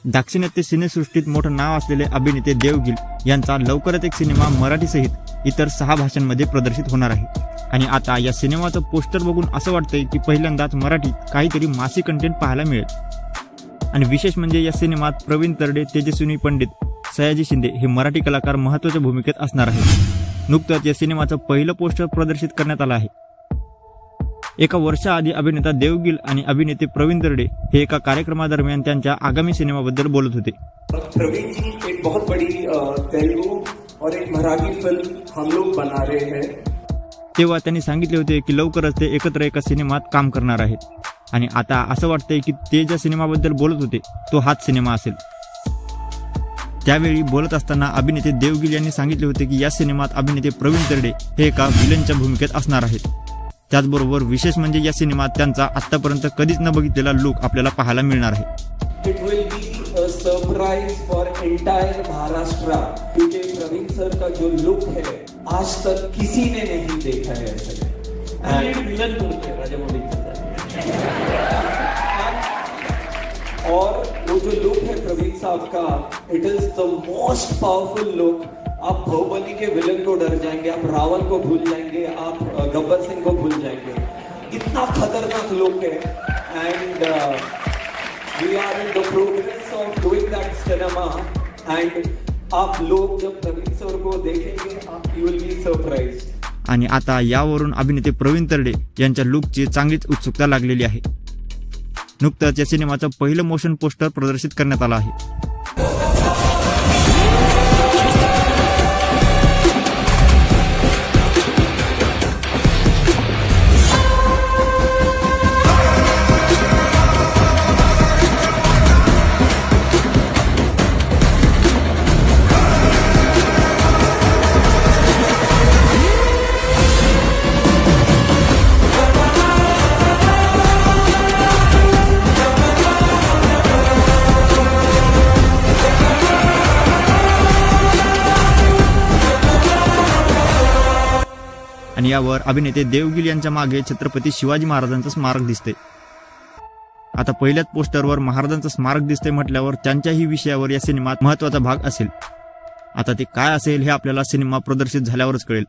दाक्षिणात्य सिनेसृष्टीत मोठं नाव असलेले अभिनेते देवगिल यांचा लवकरच एक सिनेमा मराठीसहित इतर 6 भाषांमध्ये प्रदर्शित होणार आहे। आणि आता या सिनेमाचं पोस्टर बघून असं वाटतंय की पहिल्यांदाच मराठीत काहीतरी मासी कंटेंट पाहायला मिळेल। आणि विशेष म्हणजे या सिनेमात प्रवीण तरडे, तेजस्विनी पंडित, सयाजी शिंदे हे मराठी कलाकार महत्त्वाच्या भूमिकेत असणार आहेत। नुकतंच या सिनेमाचं पहिलं पोस्टर प्रदर्शित करण्यात आलं आहे। एका वर्षाआधी अभिनेता देवगिल आणि अभिनेते प्रवीण तरडे हे एका कार्यक्रमादरम्यान त्यांच्या आगामी सिनेमाबद्दल बोलत होते। प्रवीण जी एक बहुत बड़ी तेलुगु और एक मराठी फिल्म हम लोग बना रहे हैं। तेव्हा त्यांनी सांगितले होते की लवकरच ते एकत्र एका सिनेमात काम करणार आहेत। आणि आता असं वाटतंय की ते ज्या सिनेमाबद्दल बोलत होते तो हाच सिनेमा असेल। त्यावेळी बोलत असताना अभिनेते देवगिल यांनी सांगितले होते की या सिनेमात अभिनेते प्रवीण तरडे हे एका विलनच्या भूमिकेत असणार आहेत। त्याचबरोबर विशेष म्हणजे या सिनेमात त्यांचा आतापर्यंत कधीच न बघितलेला लुक आपल्याला पाहायला मिळणार आहे। It will be a surprise for entire Maharashtra, क्योंकि प्रवीण सर का जो लुक है आज तक किसी ने नहीं देखा है ऐसे। विलन लुक है राजामौली और वो जो लुक है प्रवीण साहब का, it is the most powerful look. आप बाहुबली के विलन को डर जाएंगे, आप रावण को भूल जाएंगे, आप गब्बर सिंह को भूल जाएंगे। इतना खतरनाक लुक है and we are in the progress of doing that cinema and आप लोग जब प्रवीण सर को देखेंगे आप यू विल बी सरप्राइज्ड। आणि आता यावरून अभिनेते प्रवीण तरडे यांच्या लुकची चांगलीच उत्सुकता लागलेली आहे। नुकतंच या सिनेमाचं पहिलं मोशन पोस्टर प्रदर्शित करण्यात आलं आहे। आणि यावर अभिनेते देवगिल यांच्या मागे छत्रपती शिवाजी महाराजांचं स्मारक दिसते। आता पहिल्याच पोस्टरवर महाराजांचं स्मारक दिसते म्हटल्यावर त्यांच्याही विषयावर या सिनेमात महत्त्वाचा भाग असेल। आता ते काय असेल हे आपल्याला सिनेमा प्रदर्शित झाल्यावरच कळेल।